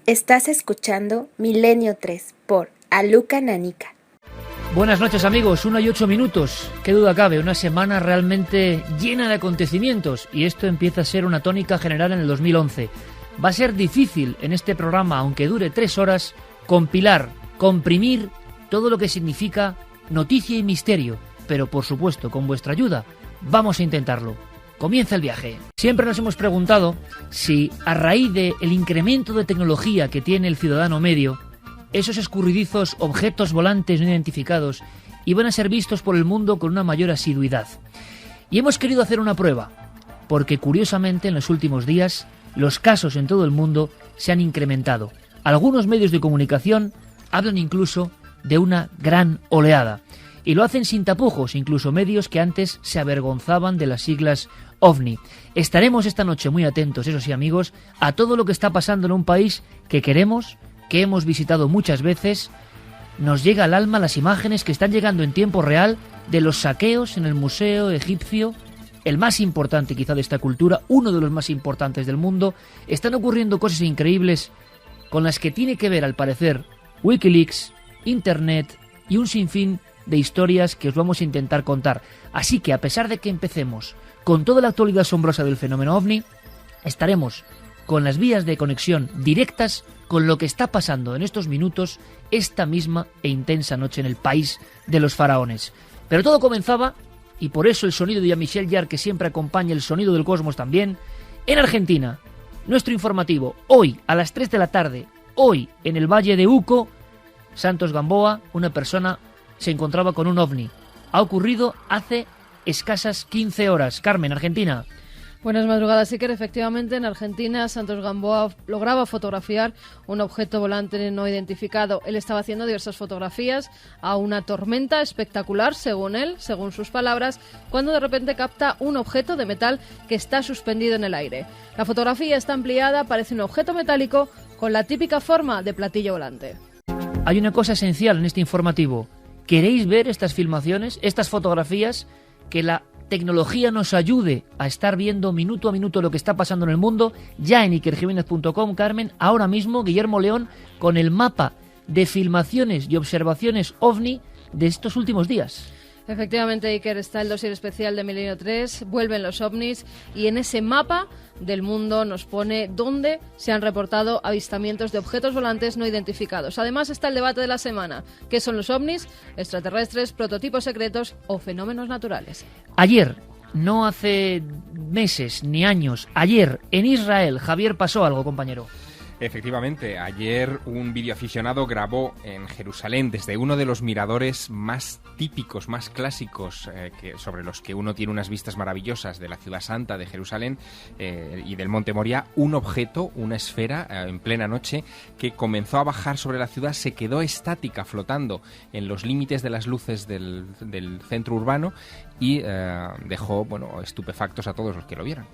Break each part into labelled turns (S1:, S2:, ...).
S1: Estás escuchando Milenio 3 por Aluka Nanica.
S2: Buenas noches amigos, 1:08. Qué duda cabe, una semana realmente llena de acontecimientos y esto empieza a ser una tónica general en el 2011. Va a ser difícil en este programa, aunque dure 3 horas, compilar, comprimir todo lo que significa noticia y misterio, pero por supuesto con vuestra ayuda vamos a intentarlo. Comienza el viaje. Siempre nos hemos preguntado si a raíz del incremento de tecnología que tiene el ciudadano medio, esos escurridizos objetos volantes no identificados iban a ser vistos por el mundo con una mayor asiduidad. Y hemos querido hacer una prueba, porque curiosamente en los últimos días los casos en todo el mundo se han incrementado. Algunos medios de comunicación hablan incluso de una gran oleada. Y lo hacen sin tapujos, incluso medios que antes se avergonzaban de las siglas OVNI. Estaremos esta noche muy atentos, eso sí amigos, a todo lo que está pasando en un país que queremos, que hemos visitado muchas veces. Nos llega al alma las imágenes que están llegando en tiempo real de los saqueos en el Museo Egipcio, el más importante quizá de esta cultura, uno de los más importantes del mundo. Están ocurriendo cosas increíbles con las que tiene que ver, al parecer, Wikileaks, Internet y un sinfín de historias que os vamos a intentar contar. Así que a pesar de que empecemos con toda la actualidad asombrosa del fenómeno OVNI, estaremos con las vías de conexión directas con lo que está pasando en estos minutos, esta misma e intensa noche en el país de los faraones. Pero todo comenzaba, y por eso el sonido de Jean-Michel Jarre, que siempre acompaña el sonido del cosmos también, en Argentina. Nuestro informativo, hoy a las 3 de la tarde, hoy en el Valle de Uco, Santos Gamboa, una persona se encontraba con un OVNI. Ha ocurrido hace escasas 15 horas. Carmen, Argentina.
S3: Buenas madrugadas, Iker. Efectivamente, en Argentina, Santos Gamboa lograba fotografiar un objeto volante no identificado. Él estaba haciendo diversas fotografías a una tormenta espectacular, según él, según sus palabras, cuando de repente capta un objeto de metal que está suspendido en el aire. La fotografía está ampliada, parece un objeto metálico con la típica forma de platillo volante.
S2: Hay una cosa esencial en este informativo. ¿Queréis ver estas filmaciones, estas fotografías? Que la tecnología nos ayude a estar viendo minuto a minuto lo que está pasando en el mundo. Ya en ikerjimenez.com, Carmen, ahora mismo Guillermo León con el mapa de filmaciones y observaciones OVNI de estos últimos días.
S3: Efectivamente, Iker, está el dossier especial de Milenio 3, vuelven los OVNIs y en ese mapa del mundo nos pone dónde se han reportado avistamientos de objetos volantes no identificados. Además está el debate de la semana, ¿qué son los OVNIs? Extraterrestres, prototipos secretos o fenómenos naturales.
S2: Ayer, no hace meses ni años, ayer en Israel, Javier, pasó algo, compañero.
S4: Efectivamente, ayer un videoaficionado grabó en Jerusalén desde uno de los miradores más típicos, más clásicos, sobre los que uno tiene unas vistas maravillosas de la ciudad santa de Jerusalén y del Monte Moria, un objeto, una esfera en plena noche que comenzó a bajar sobre la ciudad, se quedó estática flotando en los límites de las luces del centro urbano y dejó, estupefactos a todos los que lo vieron.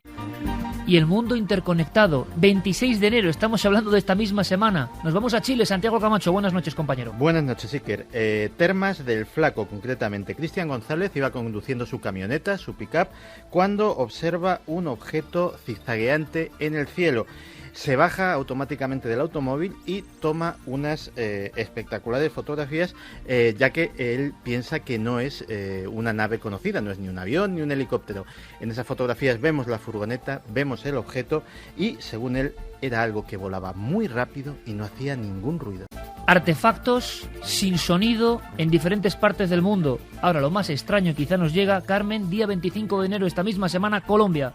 S2: Y el mundo interconectado, 26 de enero, estamos hablando de esta misma semana. Nos vamos a Chile. Santiago Camacho, buenas noches, compañero.
S5: Buenas noches, Iker. Termas del Flaco, concretamente. Cristian González iba conduciendo su camioneta, su pick-up, cuando observa un objeto zigzagueante en el cielo. Se baja automáticamente del automóvil y toma unas espectaculares fotografías, ya que él piensa que no es una nave conocida, no es ni un avión ni un helicóptero. En esas fotografías vemos la furgoneta, vemos el objeto y, según él, era algo que volaba muy rápido y no hacía ningún ruido.
S2: Artefactos sin sonido en diferentes partes del mundo. Ahora, lo más extraño quizá nos llega, Carmen, día 25 de enero, esta misma semana, Colombia.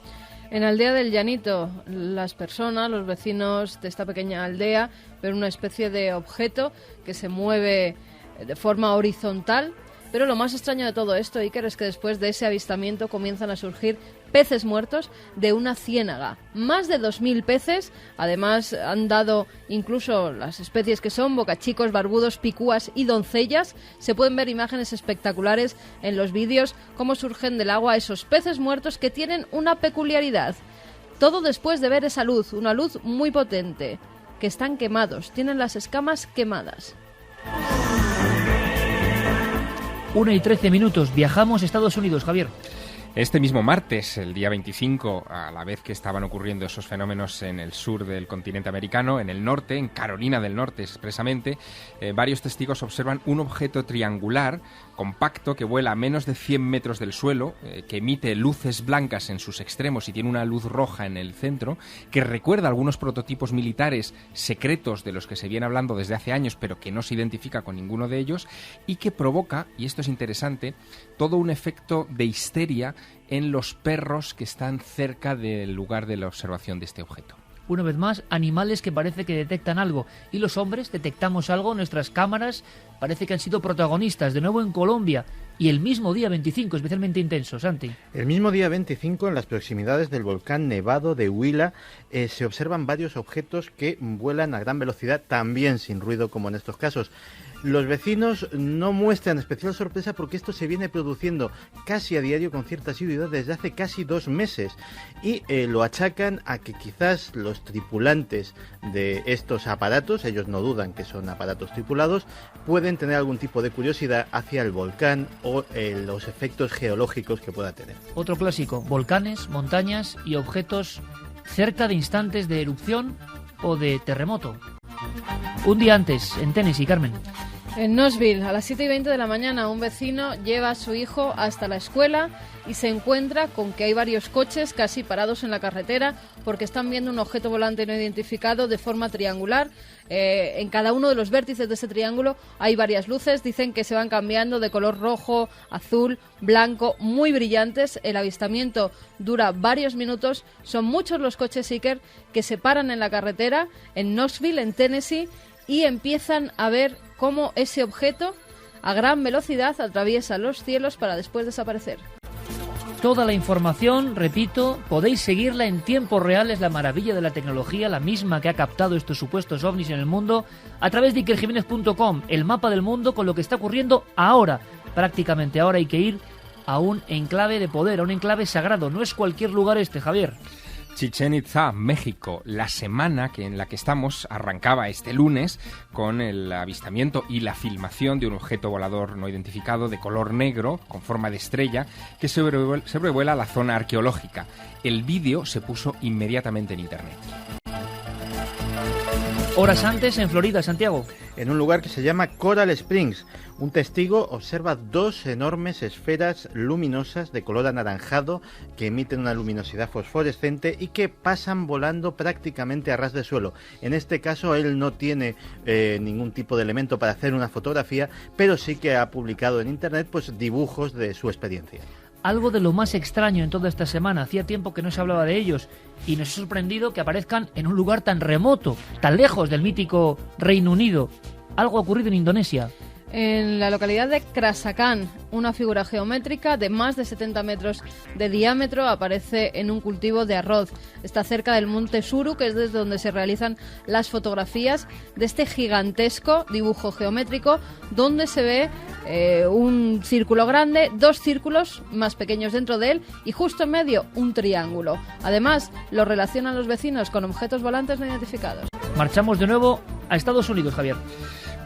S3: En Aldea del Llanito, las personas, los vecinos de esta pequeña aldea, ven una especie de objeto que se mueve de forma horizontal. Pero lo más extraño de todo esto, Iker, es que después de ese avistamiento comienzan a surgir peces muertos de una ciénaga. Más de 2.000 peces, además han dado incluso las especies que son bocachicos, barbudos, picúas y doncellas. Se pueden ver imágenes espectaculares en los vídeos, cómo surgen del agua esos peces muertos que tienen una peculiaridad. Todo después de ver esa luz, una luz muy potente, que están quemados, tienen las escamas quemadas.
S2: 1:13, viajamos a Estados Unidos, Javier.
S4: Este mismo martes, el día 25, a la vez que estaban ocurriendo esos fenómenos en el sur del continente americano, en el norte, en Carolina del Norte expresamente, varios testigos observan un objeto triangular compacto que vuela a menos de 100 metros del suelo, que emite luces blancas en sus extremos y tiene una luz roja en el centro, que recuerda algunos prototipos militares secretos de los que se viene hablando desde hace años, pero que no se identifica con ninguno de ellos, y que provoca, y esto es interesante, todo un efecto de histeria en los perros que están cerca del lugar de la observación de este objeto.
S2: Una vez más, animales que parece que detectan algo. Y los hombres detectamos algo, nuestras cámaras parece que han sido protagonistas, de nuevo en Colombia. Y el mismo día 25, especialmente intenso, Santi.
S5: El mismo día 25, en las proximidades del volcán Nevado de Huila, se observan varios objetos que vuelan a gran velocidad, también sin ruido como en estos casos. Los vecinos no muestran especial sorpresa porque esto se viene produciendo casi a diario con cierta asiduidad desde hace casi 2 meses y lo achacan a que quizás los tripulantes de estos aparatos, ellos no dudan que son aparatos tripulados, pueden tener algún tipo de curiosidad hacia el volcán o los efectos geológicos que pueda tener.
S2: Otro clásico, volcanes, montañas y objetos cerca de instantes de erupción o de terremoto. Un día antes, en Tennessee, Carmen.
S3: En Knoxville, a las 7:20 de la mañana, un vecino lleva a su hijo hasta la escuela y se encuentra con que hay varios coches casi parados en la carretera porque están viendo un objeto volante no identificado de forma triangular. En cada uno de los vértices de ese triángulo hay varias luces, dicen que se van cambiando de color rojo, azul, blanco, muy brillantes. El avistamiento dura varios minutos. Son muchos los coches Iker que se paran en la carretera en Knoxville, en Tennessee, y empiezan a ver cómo ese objeto a gran velocidad atraviesa los cielos para después desaparecer.
S2: Toda la información, repito, podéis seguirla en tiempo real, es la maravilla de la tecnología, la misma que ha captado estos supuestos ovnis en el mundo, a través de ikerjimenez.com, el mapa del mundo con lo que está ocurriendo ahora. Prácticamente ahora hay que ir a un enclave de poder, a un enclave sagrado, no es cualquier lugar este, Javier.
S4: Chichén Itzá, México. La semana en la que estamos arrancaba este lunes con el avistamiento y la filmación de un objeto volador no identificado de color negro con forma de estrella que sobrevuela la zona arqueológica. El vídeo se puso inmediatamente en internet.
S2: Horas antes, en Florida, Santiago.
S5: En un lugar que se llama Coral Springs, un testigo observa 2 enormes esferas luminosas de color anaranjado que emiten una luminosidad fosforescente y que pasan volando prácticamente a ras de suelo. En este caso él no tiene ningún tipo de elemento para hacer una fotografía, pero sí que ha publicado en internet pues dibujos de su experiencia.
S2: Algo de lo más extraño en toda esta semana. Hacía tiempo que no se hablaba de ellos y nos ha sorprendido que aparezcan en un lugar tan remoto, tan lejos del mítico Reino Unido. Algo ha ocurrido en Indonesia.
S3: En la localidad de Krasakan, una figura geométrica de más de 70 metros de diámetro aparece en un cultivo de arroz. Está cerca del monte Suru, que es desde donde se realizan las fotografías de este gigantesco dibujo geométrico, donde se ve un círculo grande, 2 círculos más pequeños dentro de él y justo en medio un triángulo. Además, lo relacionan los vecinos con objetos volantes no identificados.
S2: Marchamos de nuevo a Estados Unidos, Javier.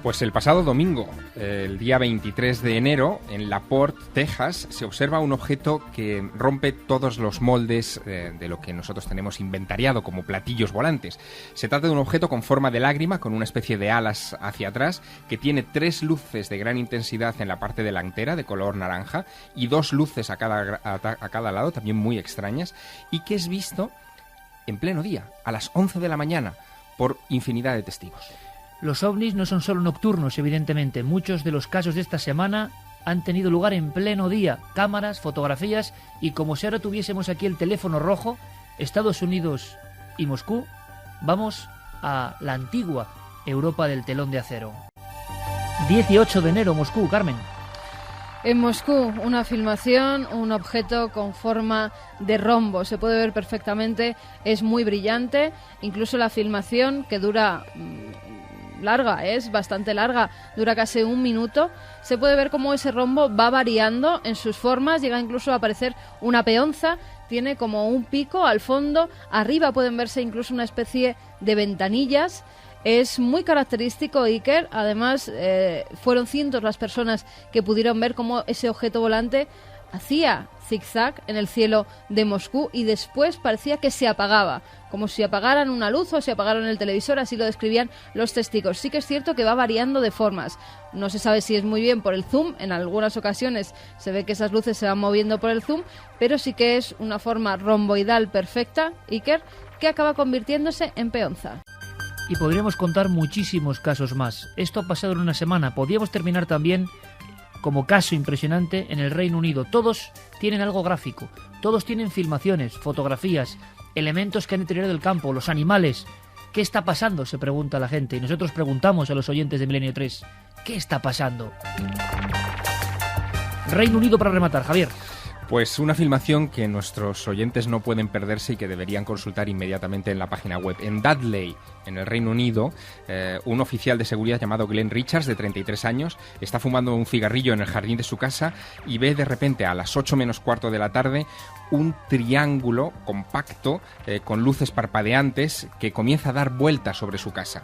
S4: Pues el pasado domingo, el día 23 de enero, en LaPorte, Texas, se observa un objeto que rompe todos los moldes de lo que nosotros tenemos inventariado como platillos volantes. Se trata de un objeto con forma de lágrima, con una especie de alas hacia atrás, que tiene 3 luces de gran intensidad en la parte delantera, de color naranja, y 2 luces a cada lado, también muy extrañas, y que es visto en pleno día, a las 11 de la mañana, por infinidad de testigos.
S2: Los ovnis no son solo nocturnos, evidentemente. Muchos de los casos de esta semana han tenido lugar en pleno día. Cámaras, fotografías y como si ahora tuviésemos aquí el teléfono rojo, Estados Unidos y Moscú, vamos a la antigua Europa del telón de acero. 18 de enero, Moscú, Carmen.
S3: En Moscú, una filmación, un objeto con forma de rombo. Se puede ver perfectamente, es muy brillante. Incluso la filmación, que dura larga, es bastante larga, dura casi 1 minuto. Se puede ver cómo ese rombo va variando en sus formas, llega incluso a aparecer una peonza, tiene como un pico al fondo, arriba pueden verse incluso una especie de ventanillas. Es muy característico, Iker. Además, fueron cientos las personas que pudieron ver cómo ese objeto volante hacía zigzag en el cielo de Moscú y después parecía que se apagaba, como si apagaran una luz o si apagaran el televisor, así lo describían los testigos. Sí que es cierto que va variando de formas. No se sabe si es muy bien por el zoom, en algunas ocasiones se ve que esas luces se van moviendo por el zoom, pero sí que es una forma romboidal perfecta, Iker, que acaba convirtiéndose en peonza.
S2: Y podríamos contar muchísimos casos más. Esto ha pasado en una semana. Podríamos terminar también como caso impresionante en el Reino Unido. Todos tienen algo gráfico, todos tienen filmaciones, fotografías, elementos que han deteriorado el campo, los animales. ¿Qué está pasando?, se pregunta la gente. Y nosotros preguntamos a los oyentes de Milenio 3, ¿qué está pasando? Reino Unido para rematar, Javier.
S4: Pues una filmación que nuestros oyentes no pueden perderse y que deberían consultar inmediatamente en la página web. En Dudley, en el Reino Unido, un oficial de seguridad llamado Glenn Richards, de 33 años, está fumando un cigarrillo en el jardín de su casa y ve de repente a las 8 menos cuarto de la tarde un triángulo compacto con luces parpadeantes que comienza a dar vueltas sobre su casa.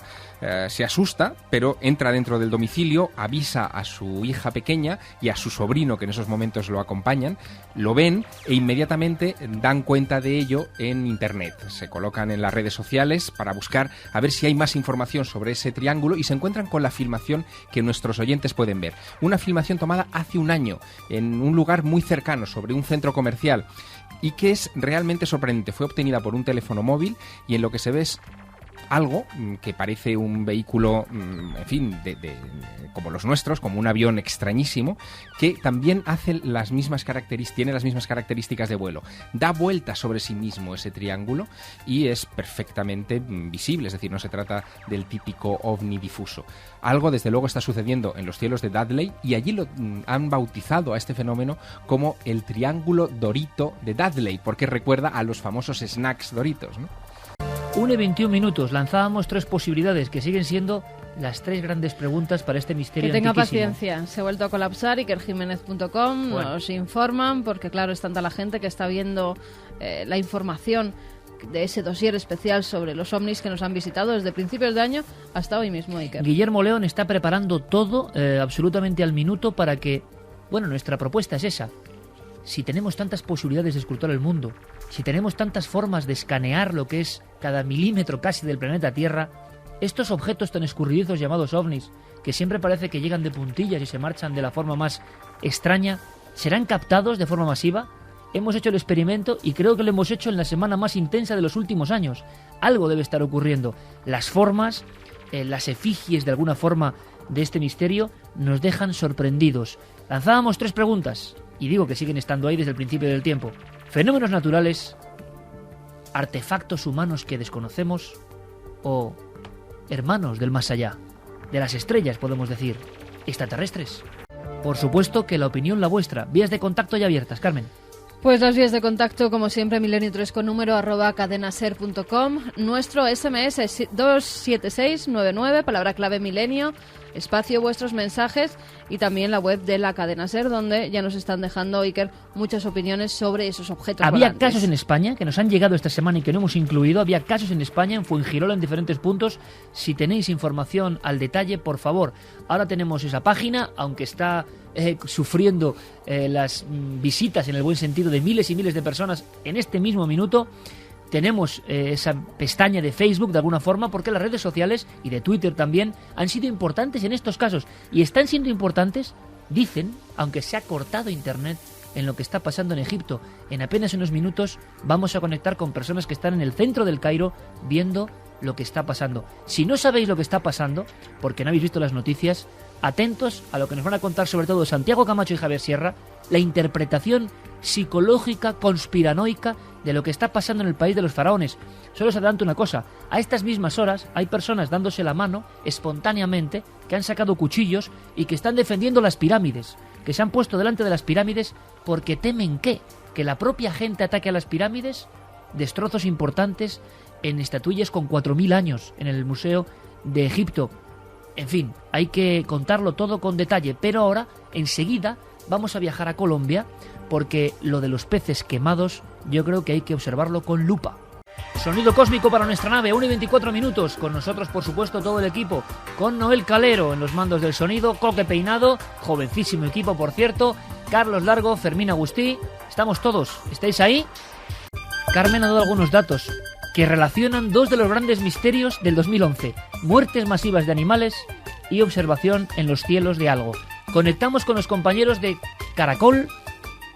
S4: Se asusta, pero entra dentro del domicilio, avisa a su hija pequeña y a su sobrino, que en esos momentos lo acompañan, lo ven e inmediatamente dan cuenta de ello en internet. Se colocan en las redes sociales para buscar a ver si hay más información sobre ese triángulo y se encuentran con la filmación que nuestros oyentes pueden ver. Una filmación tomada hace un año en un lugar muy cercano, sobre un centro comercial, y que es realmente sorprendente. Fue obtenida por un teléfono móvil y en lo que se ve es algo que parece un vehículo, en fin, como los nuestros, como un avión extrañísimo, que también tiene las mismas características de vuelo. Da vueltas sobre sí mismo ese triángulo y es perfectamente visible, es decir, no se trata del típico ovni difuso. Algo, desde luego, está sucediendo en los cielos de Dudley y allí lo han bautizado a este fenómeno como el Triángulo Dorito de Dudley, porque recuerda a los famosos snacks Doritos, ¿no?
S2: 1:21, lanzábamos 3 posibilidades que siguen siendo las 3 grandes preguntas para este misterio
S3: Que tenga
S2: antiquísimo.
S3: paciencia, se ha vuelto a colapsar. ikerjimenez.com nos informan, porque claro, es tanta la gente que está viendo la información de ese dossier especial sobre los ovnis que nos han visitado desde principios de año hasta hoy mismo, Iker.
S2: Guillermo León está preparando todo absolutamente al minuto para que, bueno, nuestra propuesta es esa. Si tenemos tantas posibilidades de escrutar el mundo, si tenemos tantas formas de escanear lo que es cada milímetro casi del planeta Tierra, estos objetos tan escurridizos llamados ovnis, que siempre parece que llegan de puntillas y se marchan de la forma más extraña, ¿serán captados de forma masiva? Hemos hecho el experimento y creo que lo hemos hecho en la semana más intensa de los últimos años. Algo debe estar ocurriendo. Las formas, las efigies de alguna forma de este misterio nos dejan sorprendidos. Lanzábamos 3 preguntas. Y digo que siguen estando ahí desde el principio del tiempo. ¿Fenómenos naturales? ¿Artefactos humanos que desconocemos? ¿O hermanos del más allá? De las estrellas, podemos decir. ¿Extraterrestres? Por supuesto que la opinión la vuestra. Vías de contacto ya abiertas, Carmen.
S3: Pues las vías de contacto, como siempre, milenio3 con número @cadenaser.com. Nuestro SMS es 27699, palabra clave milenio, espacio vuestros mensajes, y también la web de la Cadena Ser, donde ya nos están dejando, Iker, muchas opiniones sobre esos objetos
S2: Había
S3: volantes.
S2: casos en España que nos han llegado esta semana y que no hemos incluido. Había casos en España, en Fuengirola, en diferentes puntos. Si tenéis información al detalle, por favor. Ahora tenemos esa página, aunque está sufriendo las visitas, en el buen sentido, de miles y miles de personas en este mismo minuto. Tenemos esa pestaña de Facebook de alguna forma, porque las redes sociales y de Twitter también han sido importantes en estos casos y están siendo importantes, dicen, aunque se ha cortado internet, en lo que está pasando en Egipto. En apenas unos minutos vamos a conectar con personas que están en el centro del Cairo viendo lo que está pasando. Si no sabéis lo que está pasando, porque no habéis visto las noticias, atentos a lo que nos van a contar sobre todo Santiago Camacho y Javier Sierra, la interpretación psicológica, conspiranoica de lo que está pasando en el país de los faraones. Solo os adelanto una cosa: a estas mismas horas hay personas dándose la mano espontáneamente, que han sacado cuchillos y que están defendiendo las pirámides, que se han puesto delante de las pirámides porque temen que la propia gente ataque a las pirámides. Destrozos importantes en estatuillas con 4.000 años en el Museo de Egipto. En fin, hay que contarlo todo con detalle, pero ahora, enseguida, vamos a viajar a Colombia, porque lo de los peces quemados yo creo que hay que observarlo con lupa. Sonido cósmico para nuestra nave, 1 y 24 minutos. Con nosotros, por supuesto, todo el equipo. Con Noel Calero en los mandos del sonido, Coque Peinado, jovencísimo equipo, por cierto, Carlos Largo, Fermín Agustí. Estamos todos. ¿Estáis ahí? Carmen ha dado algunos datos que relacionan dos de los grandes misterios del 2011. Muertes masivas de animales y observación en los cielos de algo. Conectamos con los compañeros de Caracol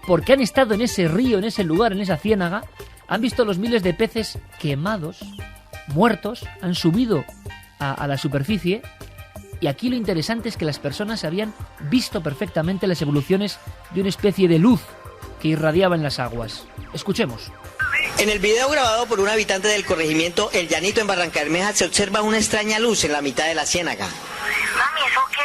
S2: porque han estado en ese río, en ese lugar, en esa ciénaga. Han visto los miles de peces quemados, muertos, han subido a la superficie y aquí lo interesante es que las personas habían visto perfectamente las evoluciones de una especie de luz que irradiaba en las aguas. Escuchemos.
S6: En el video grabado por un habitante del corregimiento El Llanito en Barrancabermeja se observa una extraña luz en la mitad de la ciénaga.
S7: Mami, ¿eso qué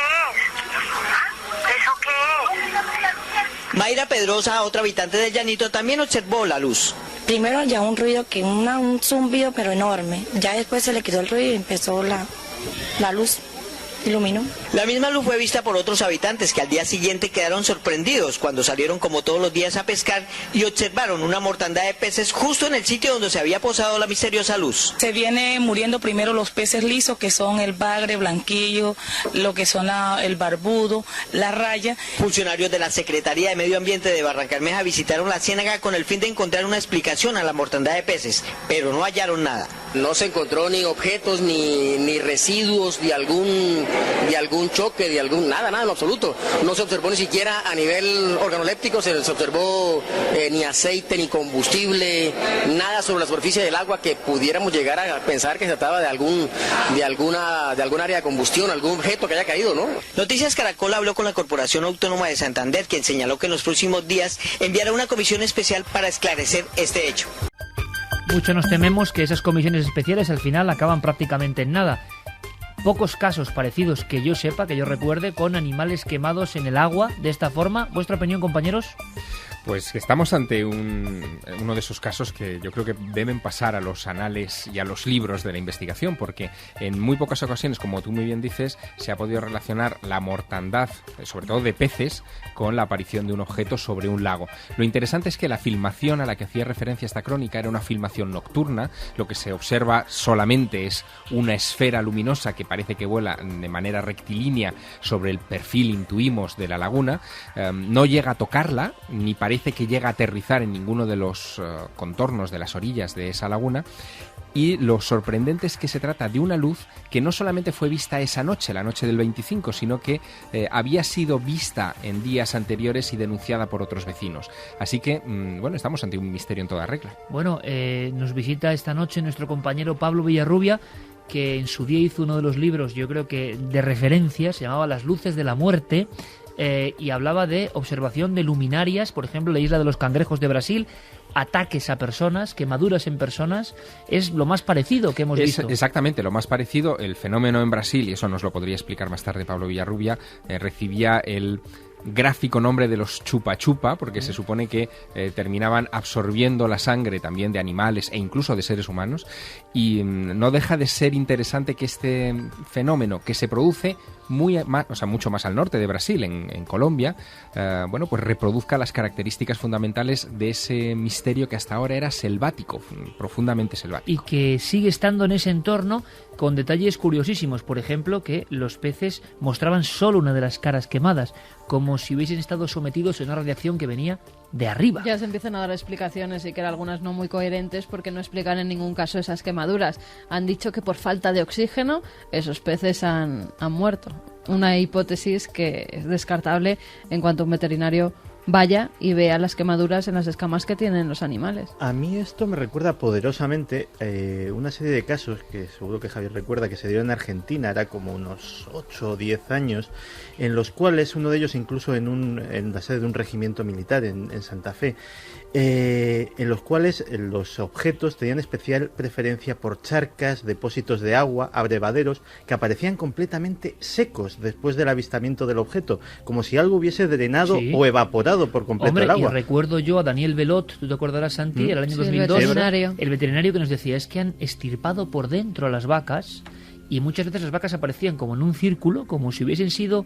S7: es? ¿Eso qué es?
S6: Mayra Pedrosa, otra habitante del Llanito, también observó la luz.
S8: Primero ya un ruido, que un zumbido pero enorme. Ya después se le quitó el ruido y empezó la luz. Iluminó.
S6: La misma luz fue vista por otros habitantes que al día siguiente quedaron sorprendidos cuando salieron como todos los días a pescar y observaron una mortandad de peces justo en el sitio donde se había posado la misteriosa luz.
S9: Se viene muriendo primero los peces lisos, que son el bagre, blanquillo, lo que son el barbudo, la raya.
S6: Funcionarios de la Secretaría de Medio Ambiente de Barrancabermeja visitaron la ciénaga con el fin de encontrar una explicación a la mortandad de peces, pero no hallaron nada.
S10: No se encontró ni objetos, ni residuos de algún choque, nada en absoluto. No se observó ni siquiera a nivel organoléptico, se observó ni aceite, ni combustible, nada sobre la superficie del agua que pudiéramos llegar a pensar que se trataba de algún área de combustión, algún objeto que haya caído, ¿no?
S6: Noticias Caracol habló con la Corporación Autónoma de Santander, quien señaló que en los próximos días enviará una comisión especial para esclarecer este hecho.
S2: Mucho nos tememos que esas comisiones especiales al final acaban prácticamente en nada. Pocos casos parecidos que yo sepa, que yo recuerde, con animales quemados en el agua de esta forma. ¿Vuestra opinión, compañeros?
S4: Pues que estamos ante uno de esos casos que yo creo que deben pasar a los anales y a los libros de la investigación, porque en muy pocas ocasiones, como tú muy bien dices, se ha podido relacionar la mortandad, sobre todo de peces, con la aparición de un objeto sobre un lago. Lo interesante es que la filmación a la que hacía referencia esta crónica era una filmación nocturna. Lo que se observa solamente es una esfera luminosa que parece que vuela de manera rectilínea sobre el perfil, intuimos, de la laguna. No llega a tocarla, ni parece que llega a aterrizar en ninguno de los contornos de las orillas de esa laguna. Y lo sorprendente es que se trata de una luz que no solamente fue vista esa noche, la noche del 25, sino que había sido vista en días anteriores y denunciada por otros vecinos. Así que, bueno, estamos ante un misterio en toda regla.
S2: Bueno, nos visita esta noche nuestro compañero Pablo Villarrubia, que en su día hizo uno de los libros, yo creo que de referencia, se llamaba Las luces de la muerte, y hablaba de observación de luminarias, por ejemplo, la isla de los Cangrejos de Brasil, ataques a personas, quemaduras en personas. Es lo más parecido que hemos visto.
S4: Exactamente, lo más parecido. El fenómeno en Brasil, y eso nos lo podría explicar más tarde Pablo Villarrubia, recibía el gráfico nombre de los chupa chupa, porque se supone que terminaban absorbiendo la sangre también de animales e incluso de seres humanos, y no deja de ser interesante que este fenómeno, que se produce mucho más al norte de Brasil, en Colombia, pues reproduzca las características fundamentales de ese misterio que hasta ahora era selvático, profundamente selvático.
S2: Y que sigue estando en ese entorno con detalles curiosísimos. Por ejemplo, que los peces mostraban solo una de las caras quemadas, como si hubiesen estado sometidos a una radiación que venía de arriba.
S3: Ya se empiezan a dar explicaciones, y que eran algunas no muy coherentes, porque no explican en ningún caso esas quemaduras. Han dicho que por falta de oxígeno esos peces han muerto. Una hipótesis que es descartable en cuanto un veterinario vaya y vea las quemaduras en las escamas que tienen los animales.
S5: A mí esto me recuerda poderosamente una serie de casos que seguro que Javier recuerda, que se dieron en Argentina, era como unos 8 o 10 años, en los cuales uno de ellos incluso en la sede de un regimiento militar en Santa Fe, en los cuales los objetos tenían especial preferencia por charcas, depósitos de agua, abrevaderos, que aparecían completamente secos después del avistamiento del objeto, como si algo hubiese drenado o evaporado por completo el agua.
S2: Y recuerdo yo a Daniel Belot, tú te acordarás, Santi, el año 2002, el veterinario que nos decía, es que han extirpado por dentro a las vacas, y muchas veces las vacas aparecían como en un círculo, como si hubiesen sido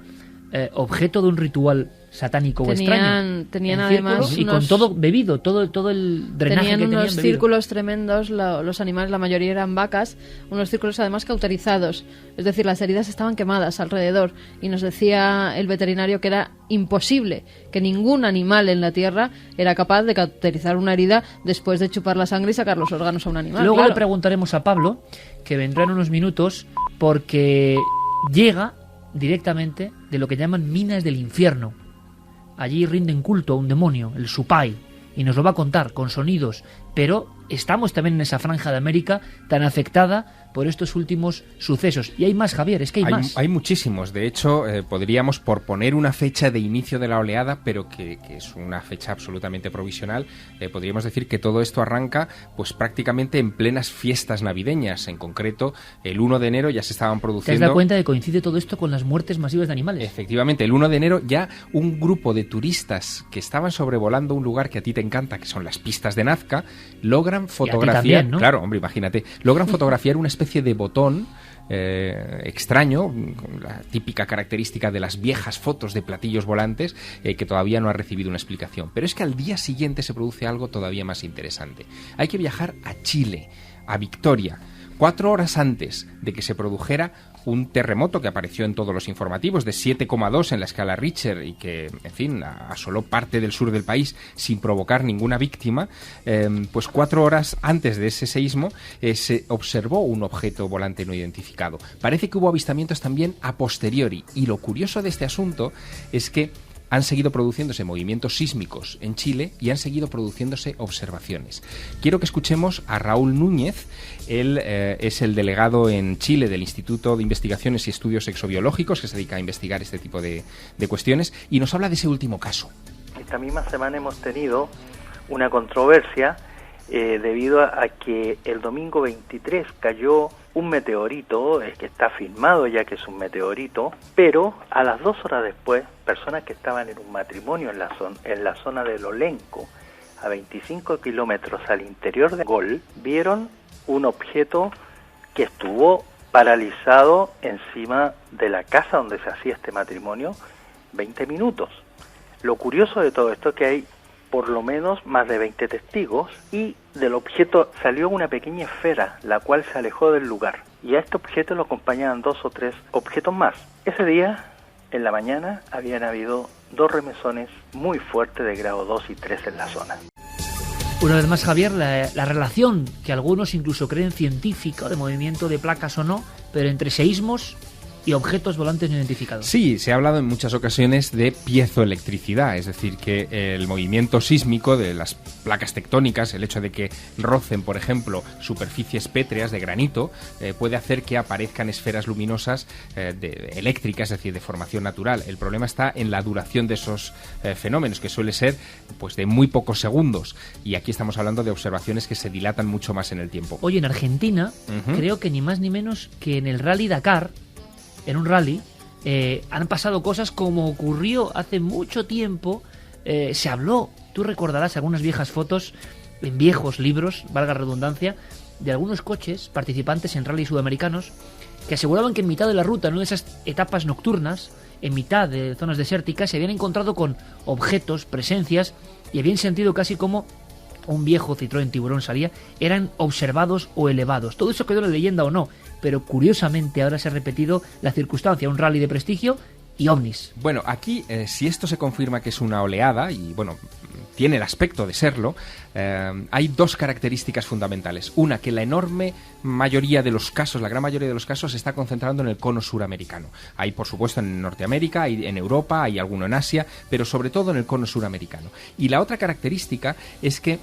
S2: objeto de un ritual satánico o extraño.
S3: Tenían
S2: en
S3: además
S2: círculo, y con todo bebido, todo el drenaje
S3: tenían
S2: que tenían
S3: unos
S2: bebido.
S3: círculos tremendos, los animales, la mayoría eran vacas, unos círculos además cauterizados, es decir, las heridas estaban quemadas alrededor, y nos decía el veterinario que era imposible, que ningún animal en la tierra era capaz de cauterizar una herida después de chupar la sangre y sacar los órganos a un animal.
S2: Luego
S3: claro.
S2: le preguntaremos a Pablo, que vendrá en unos minutos, porque llega directamente de lo que llaman minas del infierno. Allí rinden culto a un demonio, el Supai, y nos lo va a contar con sonidos, pero estamos también en esa franja de América tan afectada por estos últimos sucesos. Y hay más, Javier, es que hay más.
S4: Hay muchísimos. De hecho, podríamos, por poner una fecha de inicio de la oleada, pero que es una fecha absolutamente provisional, podríamos decir que todo esto arranca pues prácticamente en plenas fiestas navideñas. En concreto, el 1 de enero ya se estaban produciendo...
S2: ¿Te has dado cuenta de que coincide todo esto con las muertes masivas de animales?
S4: Efectivamente, el 1 de enero ya un grupo de turistas que estaban sobrevolando un lugar que a ti te encanta, que son las pistas de Nazca, logran fotografiar...
S2: también, ¿no?
S4: Claro, hombre, imagínate. Logran fotografiar una especie de botón extraño, la típica característica de las viejas fotos de platillos volantes, que todavía no ha recibido una explicación. Pero es que al día siguiente se produce algo todavía más interesante. Hay que viajar a Chile, a Victoria, 4 horas antes de que se produjera un terremoto que apareció en todos los informativos de 7,2 en la escala Richter y que, en fin, asoló parte del sur del país sin provocar ninguna víctima. Pues 4 horas antes de ese seísmo se observó un objeto volante no identificado. Parece que hubo avistamientos también a posteriori, y lo curioso de este asunto es que han seguido produciéndose movimientos sísmicos en Chile y han seguido produciéndose observaciones. Quiero que escuchemos a Raúl Núñez. Él es el delegado en Chile del Instituto de Investigaciones y Estudios Exobiológicos, que se dedica a investigar este tipo de cuestiones, y nos habla de ese último caso.
S11: Esta misma semana hemos tenido una controversia debido a que el domingo 23 cayó un meteorito, que está filmado ya que es un meteorito, pero a las 2 horas después, personas que estaban en un matrimonio en la zona del Olenco, a 25 kilómetros al interior de Gol, vieron un objeto que estuvo paralizado encima de la casa donde se hacía este matrimonio 20 minutos. Lo curioso de todo esto es que hay por lo menos más de 20 testigos, y del objeto salió una pequeña esfera, la cual se alejó del lugar. Y a este objeto lo acompañaban 2 o 3 objetos más. Ese día, en la mañana, habían habido 2 remesones muy fuertes de grado 2 y 3 en la zona.
S2: Una vez más, Javier, la relación que algunos incluso creen científica, de movimiento de placas o no, pero entre seísmos y objetos volantes no identificados.
S4: Sí, se ha hablado en muchas ocasiones de piezoelectricidad, es decir, que el movimiento sísmico de las placas tectónicas, el hecho de que rocen, por ejemplo, superficies pétreas de granito, puede hacer que aparezcan esferas luminosas eléctricas, es decir, de formación natural. El problema está en la duración de esos fenómenos, que suele ser pues de muy pocos segundos, y aquí estamos hablando de observaciones que se dilatan mucho más en el tiempo.
S2: Oye, en Argentina, creo que ni más ni menos que en el Rally Dakar, en un rally, han pasado cosas como ocurrió hace mucho tiempo. Se habló, tú recordarás algunas viejas fotos en viejos libros, valga redundancia, de algunos coches participantes en rally sudamericanos que aseguraban que en mitad de la ruta, en una de esas etapas nocturnas, en mitad de zonas desérticas, se habían encontrado con objetos, presencias, y habían sentido casi como un viejo Citroën Tiburón salía, eran observados o elevados. Todo eso quedó en la leyenda o no, pero curiosamente ahora se ha repetido la circunstancia, un rally de prestigio y ovnis.
S4: Bueno, aquí, si esto se confirma que es una oleada, y bueno, tiene el aspecto de serlo, hay 2 características fundamentales. Una, que la enorme mayoría de los casos, la gran mayoría de los casos, se está concentrando en el cono suramericano. Hay, por supuesto, en Norteamérica, hay en Europa, hay alguno en Asia, pero sobre todo en el cono suramericano. Y la otra característica es que,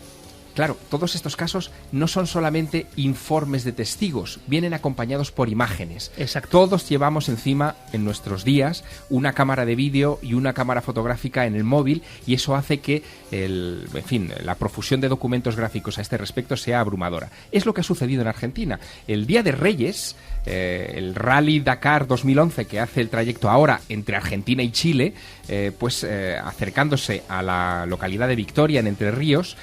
S4: claro, todos estos casos no son solamente informes de testigos, vienen acompañados por imágenes.
S2: Exacto.
S4: Todos llevamos encima, en nuestros días, una cámara de vídeo y una cámara fotográfica en el móvil, y eso hace que la profusión de documentos gráficos a este respecto sea abrumadora. Es lo que ha sucedido en Argentina. El Día de Reyes, el Rally Dakar 2011, que hace el trayecto ahora entre Argentina y Chile, acercándose a la localidad de Victoria, en Entre Ríos,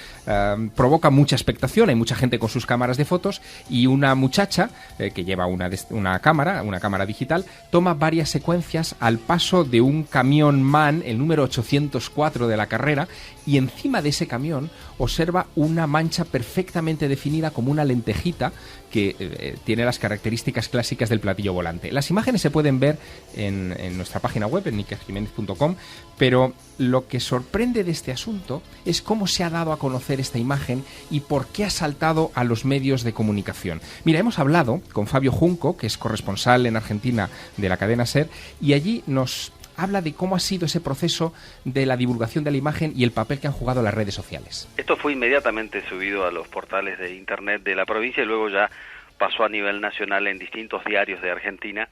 S4: provoca mucha expectación, hay mucha gente con sus cámaras de fotos y una muchacha que lleva una cámara digital, toma varias secuencias al paso de un camión MAN, el número 804 de la carrera, y encima de ese camión observa una mancha perfectamente definida como una lentejita que tiene las características clásicas del platillo volante. Las imágenes se pueden ver en nuestra página web, en ikerjimenez.com, pero lo que sorprende de este asunto es cómo se ha dado a conocer esta imagen y por qué ha saltado a los medios de comunicación. Mira, hemos hablado con Fabio Junco, que es corresponsal en Argentina de la cadena SER, y allí nos habla de cómo ha sido ese proceso de la divulgación de la imagen y el papel que han jugado las redes sociales.
S12: Esto fue inmediatamente subido a los portales de internet de la provincia y luego ya pasó a nivel nacional en distintos diarios de Argentina,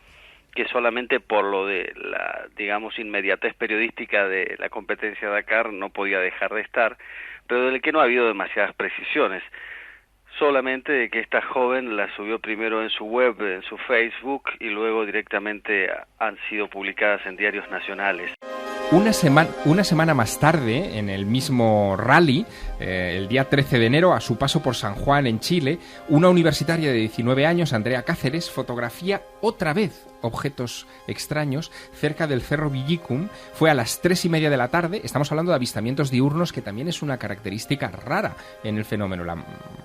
S12: que solamente por lo de la, digamos, inmediatez periodística de la competencia Dakar no podía dejar de estar, pero del que no ha habido demasiadas precisiones. Solamente de que esta joven la subió primero en su web, en su Facebook, y luego directamente han sido publicadas en diarios nacionales.
S4: Una semana más tarde, en el mismo rally, el día 13 de enero, a su paso por San Juan, en Chile, una universitaria de 19 años, Andrea Cáceres, fotografía otra vez objetos extraños cerca del Cerro Villicum. Fue a las 3:30 de la tarde. Estamos hablando de avistamientos diurnos, que también es una característica rara en el fenómeno.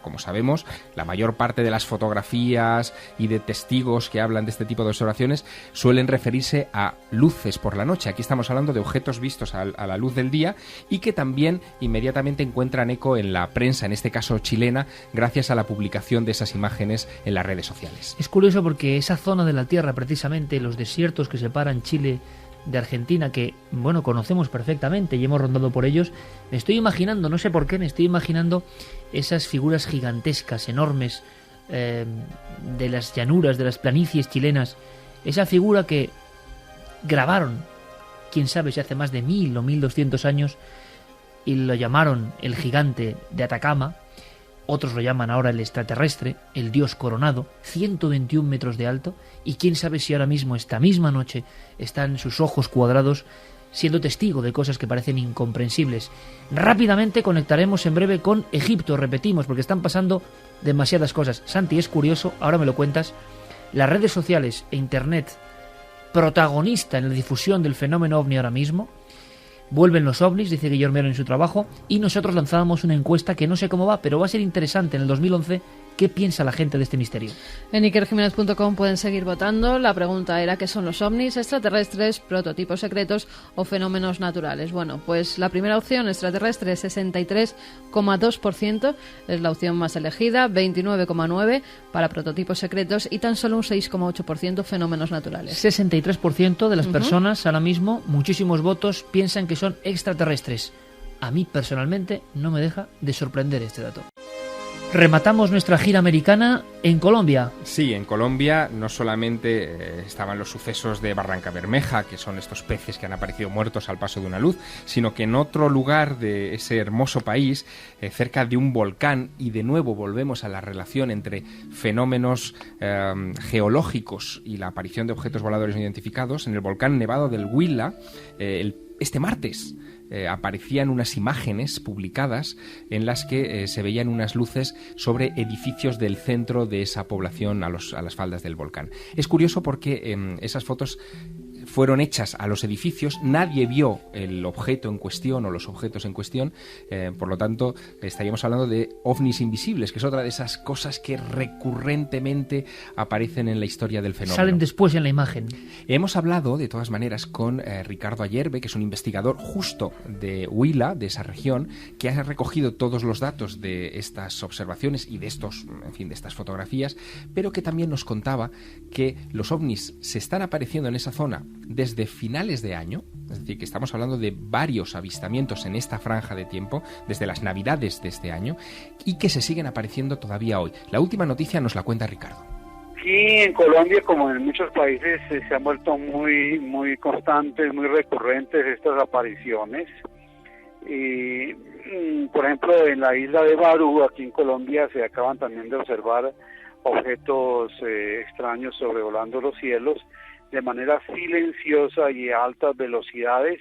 S4: Como sabemos, la mayor parte de las fotografías y de testigos que hablan de este tipo de observaciones suelen referirse a luces por la noche. Aquí estamos hablando de objetos vistos a la luz del día y que también inmediatamente encuentran eco en la prensa, en este caso chilena, gracias a la publicación de esas imágenes en las redes sociales.
S2: Es curioso porque esa zona de la Tierra, precisamente los desiertos que separan Chile de Argentina, que, bueno, conocemos perfectamente y hemos rondado por ellos, me estoy imaginando, no sé por qué, me estoy imaginando esas figuras gigantescas, enormes, de las llanuras, de las planicies chilenas, esa figura que grabaron, quién sabe si hace más de 1000 o 1200 años, y lo llamaron el gigante de Atacama. Otros lo llaman ahora el extraterrestre, el dios coronado, 121 metros de alto, y quién sabe si ahora mismo, esta misma noche, están sus ojos cuadrados siendo testigo de cosas que parecen incomprensibles. Rápidamente conectaremos en breve con Egipto, repetimos, porque están pasando demasiadas cosas. Santi, es curioso, ahora me lo cuentas, las redes sociales e Internet, protagonista en la difusión del fenómeno ovni ahora mismo. Vuelven los ovnis, dice Guillermo en su trabajo, y nosotros lanzábamos una encuesta que no sé cómo va, pero va a ser interesante en el 2011. ¿Qué piensa la gente de este misterio?
S3: En ikerjimenez.com pueden seguir votando. La pregunta era: ¿qué son los ovnis? ¿Extraterrestres, prototipos secretos o fenómenos naturales? Bueno, pues la primera opción, extraterrestre, 63,2%, es la opción más elegida, 29,9% para prototipos secretos y tan solo un 6,8% fenómenos naturales.
S2: 63% de las personas ahora mismo, muchísimos votos, piensan que son extraterrestres. A mí personalmente no me deja de sorprender este dato. Rematamos nuestra gira americana en Colombia.
S4: Sí, en Colombia no solamente estaban los sucesos de Barranca Bermeja, que son estos peces que han aparecido muertos al paso de una luz, sino que en otro lugar de ese hermoso país, cerca de un volcán, y de nuevo volvemos a la relación entre fenómenos geológicos y la aparición de objetos voladores no identificados, en el volcán Nevado del Huila, este martes, aparecían unas imágenes publicadas en las que se veían unas luces sobre edificios del centro de esa población a las faldas del volcán. Es curioso porque esas fotos fueron hechas a los edificios, nadie vio el objeto en cuestión o los objetos en cuestión, por lo tanto estaríamos hablando de ovnis invisibles, que es otra de esas cosas que recurrentemente aparecen en la historia del fenómeno.
S2: Salen después en la imagen.
S4: Hemos hablado de todas maneras con Ricardo Ayerbe, que es un investigador justo de Huila, de esa región, que ha recogido todos los datos de estas observaciones y de estos, en fin, de estas fotografías, pero que también nos contaba que los ovnis se están apareciendo en esa zona desde finales de año, es decir, que estamos hablando de varios avistamientos en esta franja de tiempo, desde las Navidades de este año, y que se siguen apareciendo todavía hoy. La última noticia nos la cuenta Ricardo.
S13: Sí, en Colombia, como en muchos países, se han vuelto muy constantes, muy recurrentes estas apariciones. Y, por ejemplo, en la isla de Barú, aquí en Colombia, se acaban también de observar objetos extraños sobrevolando los cielos de manera silenciosa y a altas velocidades,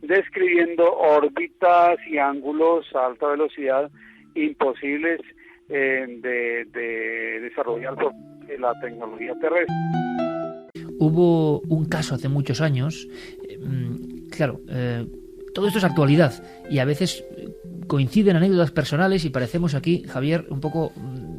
S13: describiendo órbitas y ángulos a alta velocidad imposibles de desarrollar por la tecnología terrestre.
S2: Hubo un caso hace muchos años, todo esto es actualidad y a veces coinciden anécdotas personales y parecemos aquí, Javier, un poco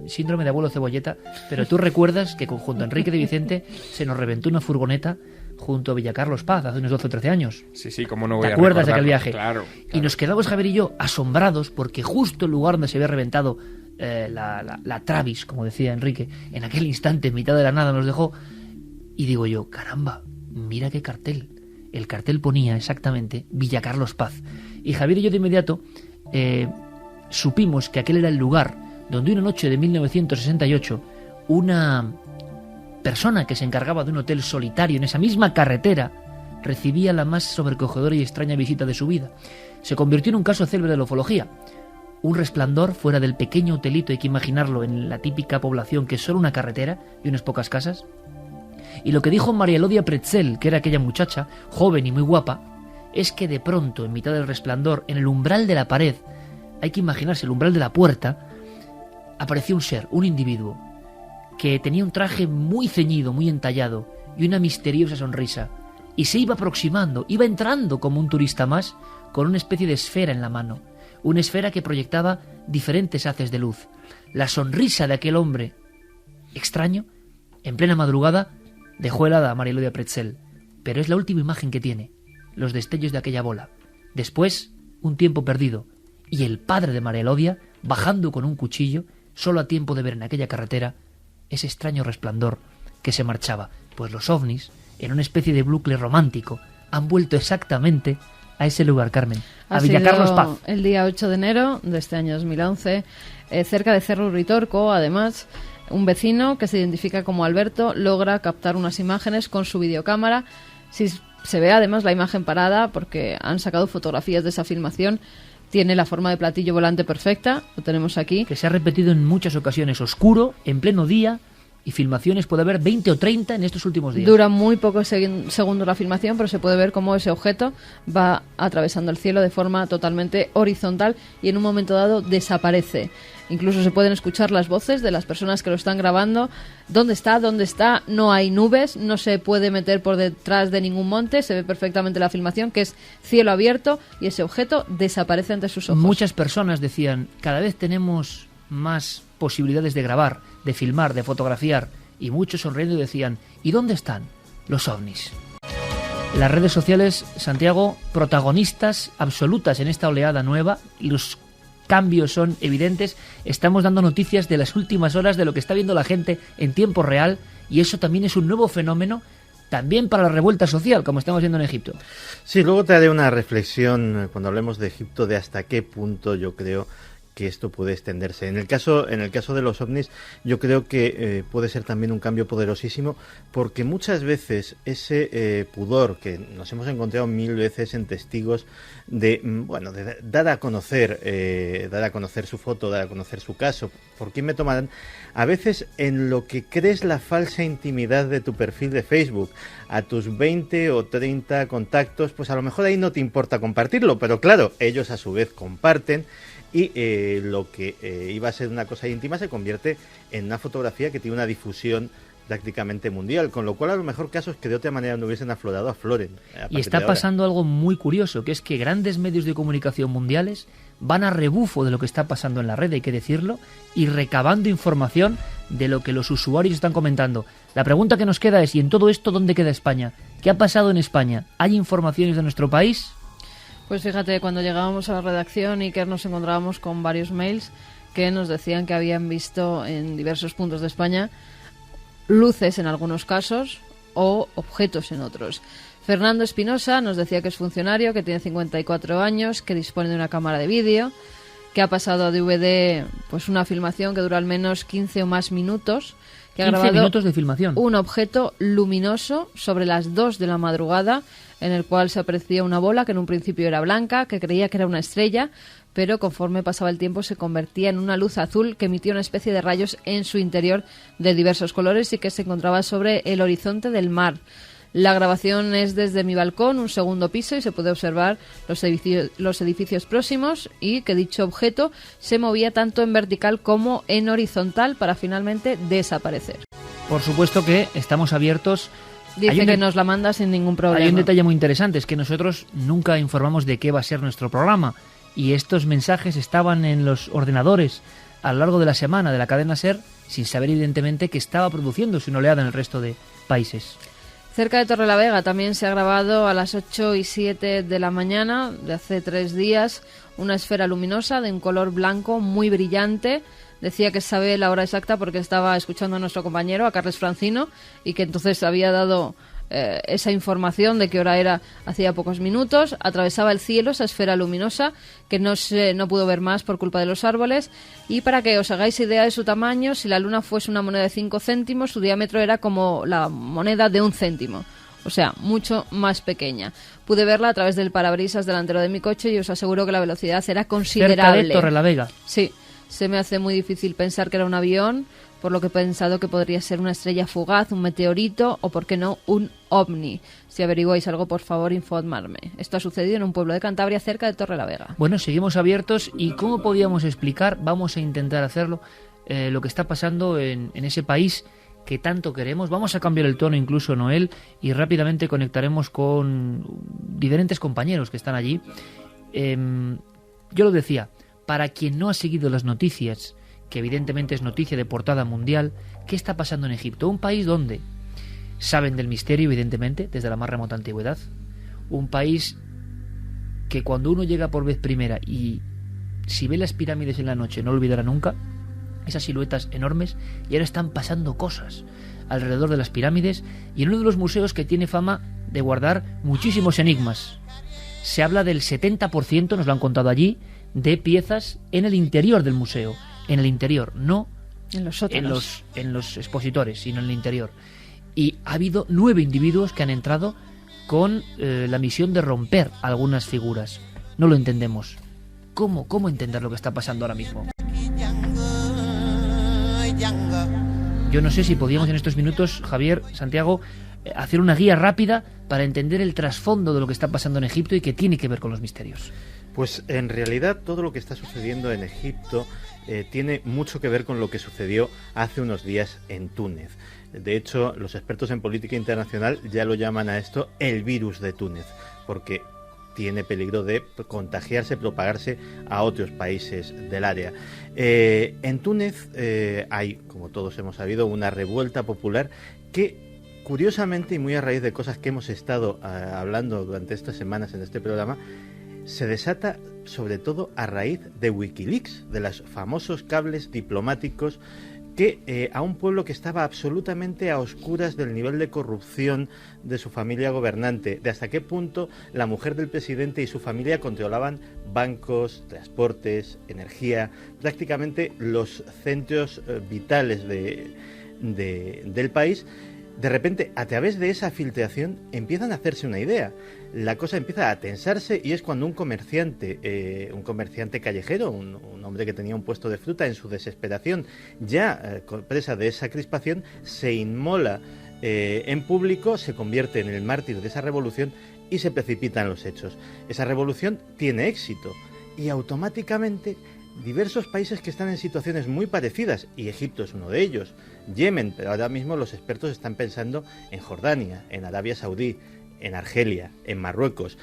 S2: síndrome de abuelo cebolleta, pero tú recuerdas que junto a Enrique de Vicente se nos reventó una furgoneta junto a Villacarlos Paz hace unos 12 o 13 años.
S4: Sí, cómo no voy
S2: ¿Te
S4: a
S2: acuerdas de
S4: recordarlo?
S2: aquel viaje?
S4: Claro.
S2: Y nos quedamos, Javier y yo, asombrados porque justo el lugar donde se había reventado la Travis, como decía Enrique, en aquel instante, en mitad de la nada, nos dejó. Y digo yo, caramba, mira qué cartel. El cartel ponía exactamente Villacarlos Paz. Y Javier y yo de inmediato supimos que aquel era el lugar donde una noche de 1968 una persona que se encargaba de un hotel solitario en esa misma carretera recibía la más sobrecogedora y extraña visita de su vida. Se convirtió en un caso célebre de la ufología. Un resplandor fuera del pequeño hotelito, hay que imaginarlo, en la típica población que es solo una carretera y unas pocas casas. Y lo que dijo María Elodia Pretzel, que era aquella muchacha, joven y muy guapa, es que de pronto, en mitad del resplandor, en el umbral de la pared, hay que imaginarse el umbral de la puerta, apareció un ser, un individuo, que tenía un traje muy ceñido, muy entallado, y una misteriosa sonrisa, y se iba aproximando, iba entrando como un turista más, con una especie de esfera en la mano, una esfera que proyectaba diferentes haces de luz. La sonrisa de aquel hombre extraño, en plena madrugada, dejó helada a María Elodia Pretzel, pero es la última imagen que tiene, los destellos de aquella bola. Después, un tiempo perdido, y el padre de María Elodia, bajando con un cuchillo, solo a tiempo de ver en aquella carretera ese extraño resplandor que se marchaba. Pues los ovnis, en una especie de bucle romántico, han vuelto exactamente a ese lugar, Carmen, a Villacarlos Paz.
S3: El día 8 de enero de este año 2011, cerca de Cerro Uritorco, además, un vecino que se identifica como Alberto logra captar unas imágenes con su videocámara. Si se ve además la imagen parada, porque han sacado fotografías de esa filmación, tiene la forma de platillo volante perfecta, lo tenemos aquí.
S2: Que se ha repetido en muchas ocasiones, oscuro, en pleno día, y filmaciones puede haber 20 o 30 en estos últimos días.
S3: Dura muy pocos segundos la filmación, pero se puede ver cómo ese objeto va atravesando el cielo de forma totalmente horizontal y en un momento dado desaparece. Incluso se pueden escuchar las voces de las personas que lo están grabando. ¿Dónde está? ¿Dónde está? No hay nubes, no se puede meter por detrás de ningún monte, se ve perfectamente la filmación, que es cielo abierto, y ese objeto desaparece ante sus ojos.
S2: Muchas personas decían, cada vez tenemos más posibilidades de grabar, de filmar, de fotografiar, y muchos sonriendo decían, ¿y dónde están los ovnis? Las redes sociales, Santiago, protagonistas absolutas en esta oleada nueva, los cambios son evidentes, estamos dando noticias de las últimas horas de lo que está viendo la gente en tiempo real, y eso también es un nuevo fenómeno, también para la revuelta social, como estamos viendo en Egipto.
S5: Sí, luego te haré una reflexión cuando hablemos de Egipto de hasta qué punto yo creo que esto puede extenderse. En el caso de los ovnis, yo creo que puede ser también un cambio poderosísimo, porque muchas veces ese pudor que nos hemos encontrado 1000 veces en testigos de dar a conocer su foto, dar a conocer su caso, ¿por quién me tomarán? A veces en lo que crees la falsa intimidad de tu perfil de Facebook, a tus 20 o 30 contactos, pues a lo mejor ahí no te importa compartirlo, pero claro, ellos a su vez comparten, y lo que iba a ser una cosa íntima se convierte en una fotografía que tiene una difusión prácticamente mundial, con lo cual a lo mejor casos que de otra manera no hubiesen aflorado, afloren.
S2: Y está pasando algo muy curioso, que es que grandes medios de comunicación mundiales van a rebufo de lo que está pasando en la red, hay que decirlo, y recabando información de lo que los usuarios están comentando. La pregunta que nos queda es, ¿y en todo esto dónde queda España? ¿Qué ha pasado en España? ¿Hay informaciones de nuestro país?
S3: Pues fíjate, cuando llegábamos a la redacción, Iker, nos encontrábamos con varios mails que nos decían que habían visto en diversos puntos de España luces en algunos casos o objetos en otros. Fernando Espinosa nos decía que es funcionario, que tiene 54 años, que dispone de una cámara de vídeo, que ha pasado a DVD pues una filmación que dura al menos 15 o más minutos, que ha
S2: 15
S3: grabado
S2: minutos de filmación.
S3: Un objeto luminoso sobre las 2 de la madrugada, en el cual se aprecia una bola que en un principio era blanca, que creía que era una estrella, pero conforme pasaba el tiempo se convertía en una luz azul que emitía una especie de rayos en su interior de diversos colores y que se encontraba sobre el horizonte del mar. La grabación es desde mi balcón, un segundo piso, y se puede observar los edificios próximos, y que dicho objeto se movía tanto en vertical como en horizontal para finalmente desaparecer.
S2: Por supuesto que estamos abiertos.
S3: Dice que nos la manda sin ningún problema.
S2: Hay un detalle muy interesante, es que nosotros nunca informamos de qué va a ser nuestro programa, y estos mensajes estaban en los ordenadores a lo largo de la semana de la cadena SER, sin saber evidentemente que estaba produciéndose una oleada en el resto de países.
S3: Cerca de Torrelavega también se ha grabado a las 8:07 de la mañana de hace 3 días una esfera luminosa de un color blanco muy brillante. Decía que sabe la hora exacta porque estaba escuchando a nuestro compañero, a Carles Francino, y que entonces había dado esa información de qué hora era hacía pocos minutos. Atravesaba el cielo esa esfera luminosa que no pudo ver más por culpa de los árboles. Y para que os hagáis idea de su tamaño, si la luna fuese una moneda de 5 céntimos, su diámetro era como la moneda de 1 céntimo. O sea, mucho más pequeña. Pude verla a través del parabrisas delantero de mi coche y os aseguro que la velocidad era considerable.
S2: Cerca de Torrelavega.
S3: Sí, se me hace muy difícil pensar que era un avión, por lo que he pensado que podría ser una estrella fugaz, un meteorito o, por qué no, un ovni. Si averiguáis algo, por favor, informarme. Esto ha sucedido en un pueblo de Cantabria cerca de Torrelavega.
S2: Bueno, seguimos abiertos, y ¿cómo podíamos explicar? Vamos a intentar hacerlo, lo que está pasando en ese país que tanto queremos. Vamos a cambiar el tono incluso, Noel, y rápidamente conectaremos con diferentes compañeros que están allí. Yo lo decía, para quien no ha seguido las noticias, que evidentemente es noticia de portada mundial, ¿qué está pasando en Egipto? Un país donde saben del misterio, evidentemente, desde la más remota antigüedad. Un país que cuando uno llega por vez primera y si ve las pirámides en la noche no olvidará nunca esas siluetas enormes, y ahora están pasando cosas alrededor de las pirámides y en uno de los museos que tiene fama de guardar muchísimos enigmas. Se habla del 70%, nos lo han contado allí, de piezas en el interior del museo. En el interior, no
S3: en los sótanos,
S2: en los expositores, sino en el interior. Y ha habido 9 individuos que han entrado con la misión de romper algunas figuras. No lo entendemos. ¿Cómo entender lo que está pasando ahora mismo? Yo no sé si podíamos en estos minutos, Javier, Santiago, hacer una guía rápida para entender el trasfondo de lo que está pasando en Egipto y que tiene que ver con los misterios.
S5: Pues en realidad todo lo que está sucediendo en Egipto tiene mucho que ver con lo que sucedió hace unos días en Túnez. De hecho, los expertos en política internacional ya lo llaman a esto el virus de Túnez, porque tiene peligro de contagiarse, propagarse a otros países del área. En Túnez hay, como todos hemos sabido, una revuelta popular que, curiosamente, y muy a raíz de cosas que hemos estado hablando durante estas semanas en este programa, se desata sobre todo a raíz de Wikileaks, de los famosos cables diplomáticos que a un pueblo que estaba absolutamente a oscuras del nivel de corrupción de su familia gobernante, de hasta qué punto la mujer del presidente y su familia controlaban bancos, transportes, energía, prácticamente los centros vitales del país. De repente, a través de esa filtración, empiezan a hacerse una idea. La cosa empieza a tensarse y es cuando un comerciante callejero, un hombre que tenía un puesto de fruta, en su desesperación, ya presa de esa crispación, se inmola en público, se convierte en el mártir de esa revolución y se precipitan los hechos. Esa revolución tiene éxito y automáticamente diversos países que están en situaciones muy parecidas, y Egipto es uno de ellos, Yemen, pero ahora mismo los expertos están pensando en Jordania, en Arabia Saudí, en Argelia, en Marruecos.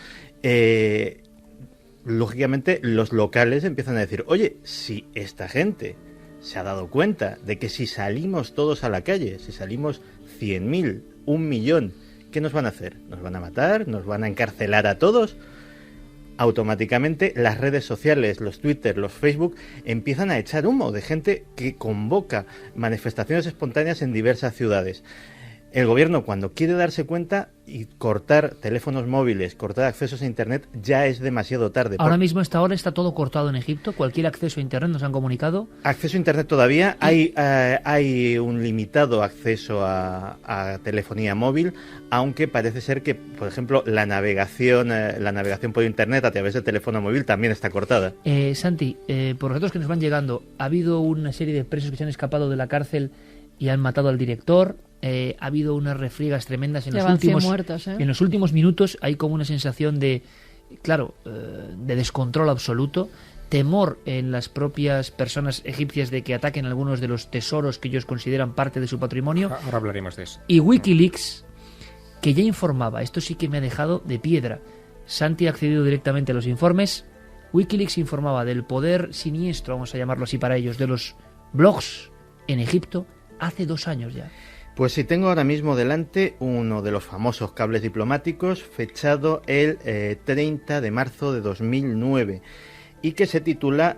S5: Lógicamente los locales empiezan a decir, oye, si esta gente se ha dado cuenta de que si salimos todos a la calle, si salimos 100.000, 1 millón, ¿qué nos van a hacer? ¿Nos van a matar? ¿Nos van a encarcelar a todos? Automáticamente las redes sociales, los Twitter, los Facebook, empiezan a echar humo de gente que convoca manifestaciones espontáneas en diversas ciudades. El gobierno, cuando quiere darse cuenta y cortar teléfonos móviles, cortar accesos a Internet, ya es demasiado tarde.
S2: Ahora mismo, a esta hora, está todo cortado en Egipto. Cualquier acceso a Internet, nos han comunicado.
S5: Acceso a Internet todavía. Hay un limitado acceso a telefonía móvil, aunque parece ser que, por ejemplo, la navegación por Internet a través del teléfono móvil también está cortada.
S2: Santi, por los datos que nos van llegando, ha habido una serie de presos que se han escapado de la cárcel y han matado al director. ha habido unas refriegas tremendas en
S3: Llevan 100
S2: los
S3: muertos, ¿eh?
S2: En los últimos minutos hay como una sensación de, claro, de descontrol absoluto, temor en las propias personas egipcias de que ataquen algunos de los tesoros que ellos consideran parte de su patrimonio.
S4: Ahora hablaremos de eso.
S2: Y Wikileaks, que ya informaba, esto sí que me ha dejado de piedra. Santi ha accedido directamente a los informes. Wikileaks informaba del poder siniestro, vamos a llamarlo así para ellos, de los blogs en Egipto hace 2 años ya.
S5: Pues sí, tengo ahora mismo delante uno de los famosos cables diplomáticos, fechado el 30 de marzo de 2009, y que se titula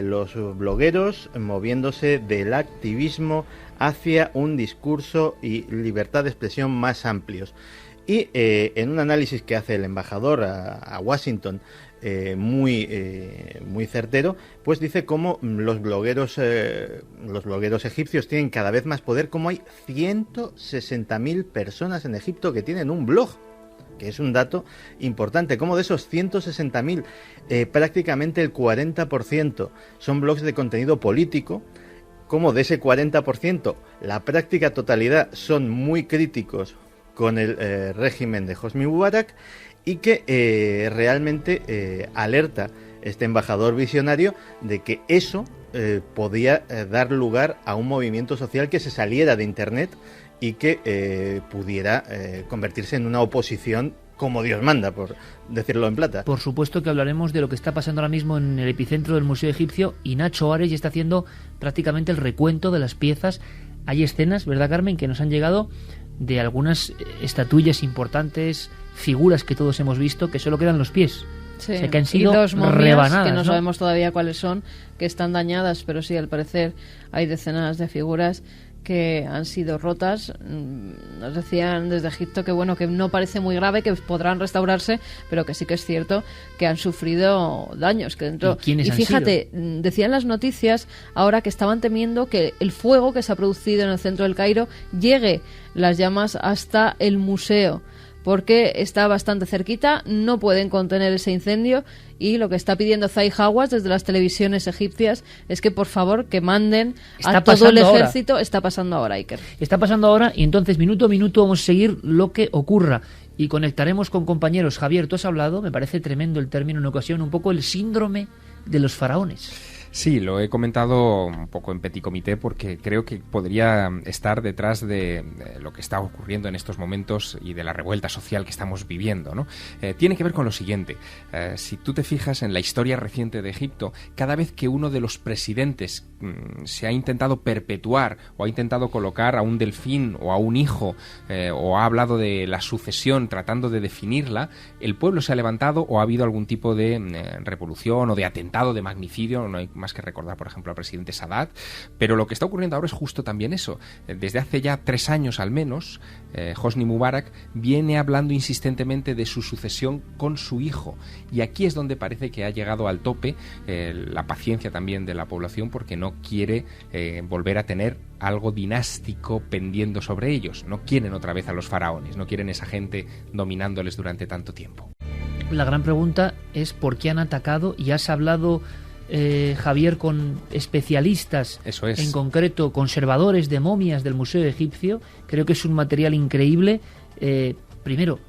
S5: Los blogueros moviéndose del activismo hacia un discurso y libertad de expresión más amplios. Y en un análisis que hace el embajador a Washington, muy certero, pues dice cómo los blogueros egipcios tienen cada vez más poder, como hay 160.000 personas en Egipto que tienen un blog, que es un dato importante, como de esos 160.000, prácticamente el 40% son blogs de contenido político, como de ese 40%, la práctica totalidad son muy críticos con el régimen de Hosni Mubarak, y que realmente alerta este embajador visionario de que eso podía dar lugar a un movimiento social que se saliera de Internet y que pudiera convertirse en una oposición como Dios manda, por decirlo en plata.
S2: Por supuesto que hablaremos de lo que está pasando ahora mismo en el epicentro del Museo Egipcio, y Nacho Ares ya está haciendo prácticamente el recuento de las piezas. Hay escenas, ¿verdad, Carmen?, que nos han llegado de algunas estatuillas importantes, figuras que todos hemos visto, que solo quedan los pies.
S3: Sí.
S2: O sea, que han sido
S3: y 2 momias
S2: rebanadas,
S3: que no
S2: ¿no?
S3: sabemos todavía cuáles son, que están dañadas, pero sí, al parecer hay decenas de figuras que han sido rotas. Nos decían desde Egipto que bueno, que no parece muy grave, que podrán restaurarse, pero que sí que es cierto que han sufrido daños. Que dentro...
S2: ¿Y quiénes han
S3: fíjate,
S2: sido?
S3: decían las noticias ahora que estaban temiendo que el fuego que se ha producido en el centro del Cairo llegue las llamas hasta el museo, porque está bastante cerquita, no pueden contener ese incendio, y lo que está pidiendo Zahi Hawass desde las televisiones egipcias es que por favor que manden a todo el ejército. Ahora. Está pasando ahora, Iker.
S2: Está pasando ahora, y entonces minuto a minuto vamos a seguir lo que ocurra y conectaremos con compañeros. Javier, tú has hablado, me parece tremendo el término en ocasión, un poco el síndrome de los faraones.
S4: Sí, lo he comentado un poco en petit comité porque creo que podría estar detrás de lo que está ocurriendo en estos momentos y de la revuelta social que estamos viviendo, ¿no? Tiene que ver con lo siguiente. Si tú te fijas en la historia reciente de Egipto, cada vez que uno de los presidentes se ha intentado perpetuar o ha intentado colocar a un delfín o a un hijo o ha hablado de la sucesión tratando de definirla, el pueblo se ha levantado o ha habido algún tipo de revolución o de atentado, de magnicidio. No hay más que recordar, por ejemplo, al presidente Sadat, pero lo que está ocurriendo ahora es justo también eso. Desde hace ya 3 años al menos, Hosni Mubarak viene hablando insistentemente de su sucesión con su hijo, y aquí es donde parece que ha llegado al tope la paciencia también de la población, porque no quiere volver a tener algo dinástico pendiendo sobre ellos. No quieren otra vez a los faraones, no quieren esa gente dominándoles durante tanto tiempo.
S2: La gran pregunta es por qué han atacado, y has hablado, Javier, con especialistas,
S4: eso es,
S2: en concreto conservadores de momias del Museo Egipcio. Creo que es un material increíble. Primero,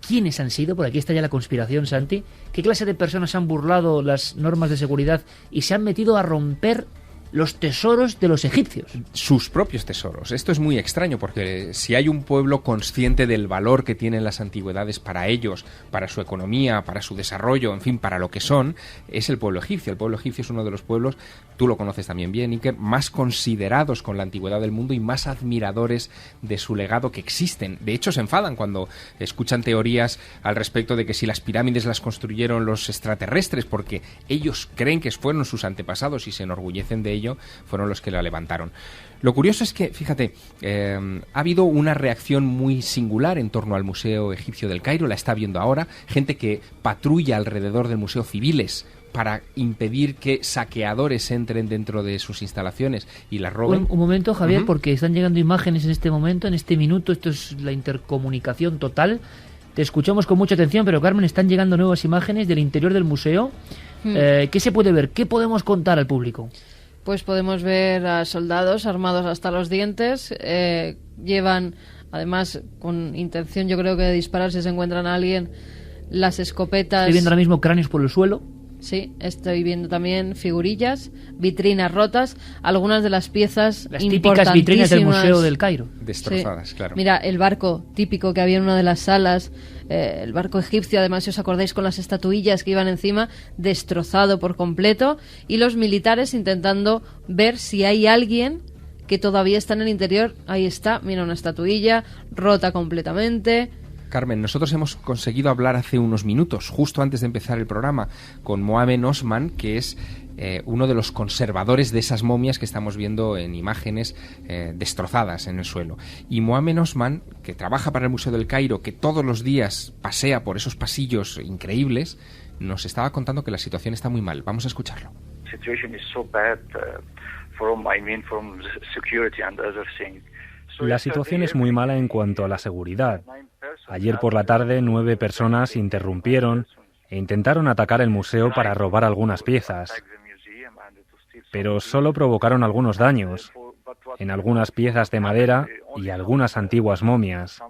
S2: ¿quiénes han sido? Por aquí está ya la conspiración, Santi. ¿Qué clase de personas han burlado las normas de seguridad y se han metido a romper los tesoros de los egipcios?
S4: Sus propios tesoros. Esto es muy extraño, porque si hay un pueblo consciente del valor que tienen las antigüedades para ellos, para su economía, para su desarrollo, en fin, para lo que son, es el pueblo egipcio. El pueblo egipcio es uno de los pueblos, tú lo conoces también bien, Iker, más considerados con la antigüedad del mundo y más admiradores de su legado que existen. De hecho, se enfadan cuando escuchan teorías al respecto de que si las pirámides las construyeron los extraterrestres, porque ellos creen que fueron sus antepasados y se enorgullecen de ello, fueron los que la levantaron. Lo curioso es que, fíjate, ha habido una reacción muy singular en torno al Museo Egipcio del Cairo, la está viendo ahora, gente que patrulla alrededor del museo, civiles, para impedir que saqueadores entren dentro de sus instalaciones y las roben.
S2: Un momento, Javier, porque están llegando imágenes en este momento, en este minuto. Esto es la intercomunicación total. Te escuchamos con mucha atención, pero Carmen, están llegando nuevas imágenes del interior del museo. ¿Qué se puede ver? ¿Qué podemos contar al público?
S3: Pues podemos ver a soldados armados hasta los dientes, llevan, además, con intención yo creo que de disparar si se encuentran a alguien, las escopetas...
S2: Estoy viendo ahora mismo cráneos por el suelo.
S3: Sí, estoy viendo también figurillas, vitrinas rotas, algunas de las piezas
S2: las típicas vitrinas del Museo del Cairo.
S4: Destrozadas,
S3: sí.
S4: Claro.
S3: Mira, el barco típico que había en una de las salas, el barco egipcio, además, si os acordáis, con las estatuillas que iban encima, destrozado por completo, y los militares intentando ver si hay alguien que todavía está en el interior. Ahí está, mira, una estatuilla rota completamente.
S4: Carmen, nosotros hemos conseguido hablar hace unos minutos, justo antes de empezar el programa, con Mohamed Osman, que es uno de los conservadores de esas momias que estamos viendo en imágenes destrozadas en el suelo. Y Mohamed Osman, que trabaja para el Museo del Cairo, que todos los días pasea por esos pasillos increíbles, nos estaba contando que la situación está muy mal. Vamos a escucharlo.
S14: La situación es muy mala en cuanto a la seguridad. Ayer por la tarde 9 personas interrumpieron e intentaron atacar el museo para robar algunas piezas, pero solo provocaron algunos daños en algunas piezas de madera y algunas antiguas momias.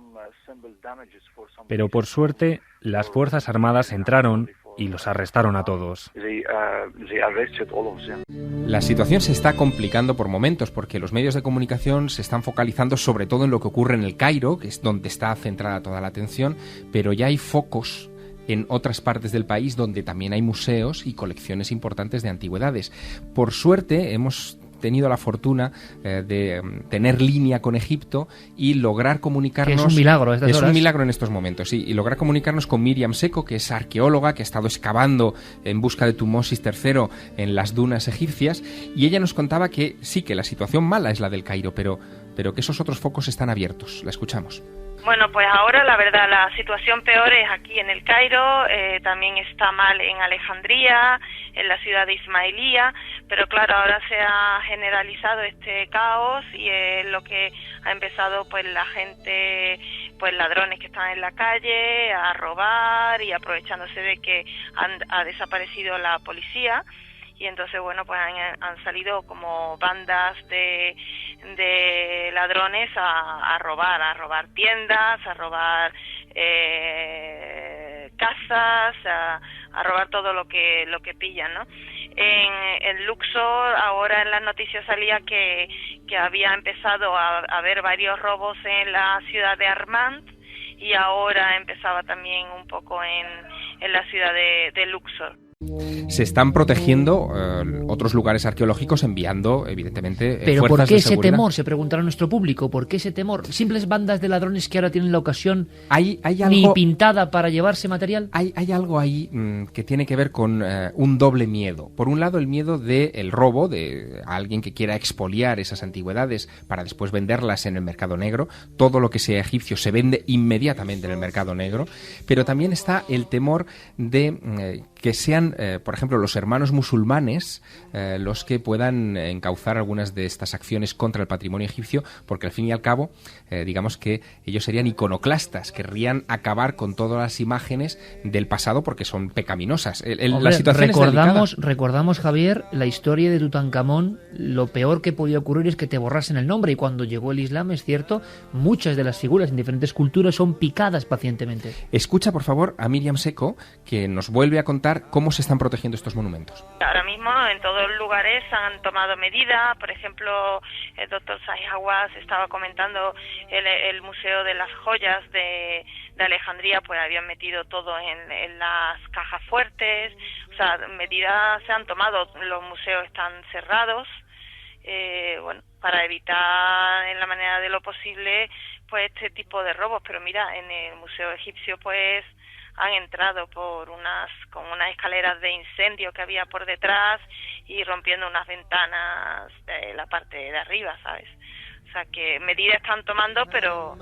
S14: Pero por suerte, las Fuerzas Armadas entraron y los arrestaron a todos.
S4: La situación se está complicando por momentos porque los medios de comunicación se están focalizando sobre todo en lo que ocurre en el Cairo, que es donde está centrada toda la atención, pero ya hay focos en otras partes del país donde también hay museos y colecciones importantes de antigüedades. Por suerte hemos tenido la fortuna de tener línea con Egipto y lograr comunicarnos...
S2: Que es un milagro a estas horas.
S4: Es un milagro en estos momentos, sí. Y lograr comunicarnos con Miriam Seco, que es arqueóloga, que ha estado excavando en busca de Tutmosis III en las dunas egipcias, y ella nos contaba que sí, que la situación mala es la del Cairo, pero que esos otros focos están abiertos. La escuchamos.
S15: Bueno, pues ahora la verdad la situación peor es aquí en el Cairo, también está mal en Alejandría, en la ciudad de Ismailía, pero claro, ahora se ha generalizado este caos y es lo que ha empezado pues la gente, pues ladrones que están en la calle a robar y aprovechándose de que ha desaparecido la policía. Y entonces, bueno, pues han salido como bandas de ladrones a robar tiendas, a robar casas, a robar todo lo que pillan, ¿no? En Luxor, ahora en las noticias salía que había empezado a haber varios robos en la ciudad de Armand y ahora empezaba también un poco en la ciudad de Luxor.
S4: Se están protegiendo otros lugares arqueológicos enviando, evidentemente,
S2: pero
S4: fuerzas
S2: ¿por qué
S4: de
S2: ese
S4: seguridad.
S2: temor? Se preguntará nuestro público. ¿Por qué ese temor? ¿Simples bandas de ladrones que ahora tienen la ocasión
S4: ¿Hay algo,
S2: ni pintada para llevarse material?
S4: Hay algo ahí que tiene que ver con un doble miedo. Por un lado, el miedo del robo, de alguien que quiera expoliar esas antigüedades para después venderlas en el mercado negro. Todo lo que sea egipcio se vende inmediatamente en el mercado negro. Pero también está el temor de que sean, por ejemplo, los hermanos musulmanes los que puedan encauzar algunas de estas acciones contra el patrimonio egipcio, porque al fin y al cabo, digamos que ellos serían iconoclastas, querrían acabar con todas las imágenes del pasado porque son pecaminosas.
S2: Hombre,
S4: la situación
S2: recordamos, Javier, la historia de Tutankamón. Lo peor que podía ocurrir es que te borrasen el nombre, y cuando llegó el Islam, es cierto, muchas de las figuras en diferentes culturas son picadas pacientemente.
S4: Escucha, por favor, a Miriam Seco, que nos vuelve a contar cómo se están protegiendo estos monumentos.
S15: Ahora mismo en todos los lugares han tomado medidas. Por ejemplo, el doctor Zahi Hawass estaba comentando el Museo de las Joyas de Alejandría, pues habían metido todo en las cajas fuertes. O sea, medidas se han tomado, los museos están cerrados, bueno, para evitar en la manera de lo posible pues este tipo de robos. Pero mira, en el Museo Egipcio pues han entrado con unas escaleras de incendio que había por detrás y rompiendo unas ventanas de la parte de arriba, ¿sabes? O sea, que medidas están tomando, pero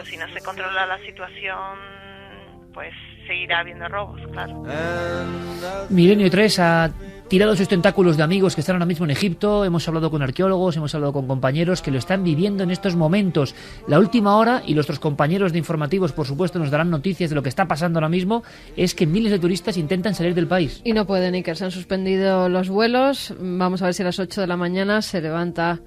S15: si no se controla la situación, pues seguirá habiendo robos, claro.
S2: Milenio 3 ha tirado sus tentáculos de amigos que están ahora mismo en Egipto. Hemos hablado con arqueólogos, hemos hablado con compañeros que lo están viviendo en estos momentos. La última hora, y nuestros compañeros de informativos, por supuesto, nos darán noticias de lo que está pasando ahora mismo, es que miles de turistas intentan salir del país.
S3: Y no pueden, Iker, se han suspendido los vuelos. Vamos a ver si a las 8 de la mañana se levanta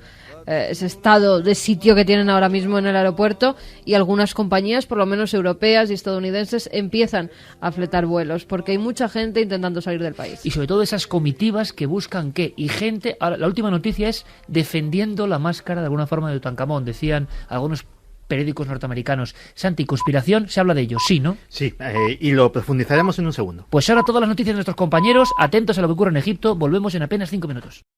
S3: ese estado de sitio que tienen ahora mismo en el aeropuerto, y algunas compañías, por lo menos europeas y estadounidenses, empiezan a fletar vuelos porque hay mucha gente intentando salir del país.
S2: Y sobre todo esas comitivas que buscan qué, y gente, ahora, la última noticia es defendiendo la máscara de alguna forma de Tutankamón, decían algunos periódicos norteamericanos. Santi, conspiración, se habla de ello, ¿sí, no?
S5: Sí, y lo profundizaremos en un segundo.
S2: Pues ahora todas las noticias de nuestros compañeros, atentos a lo que ocurre en Egipto, volvemos en apenas 5 minutos.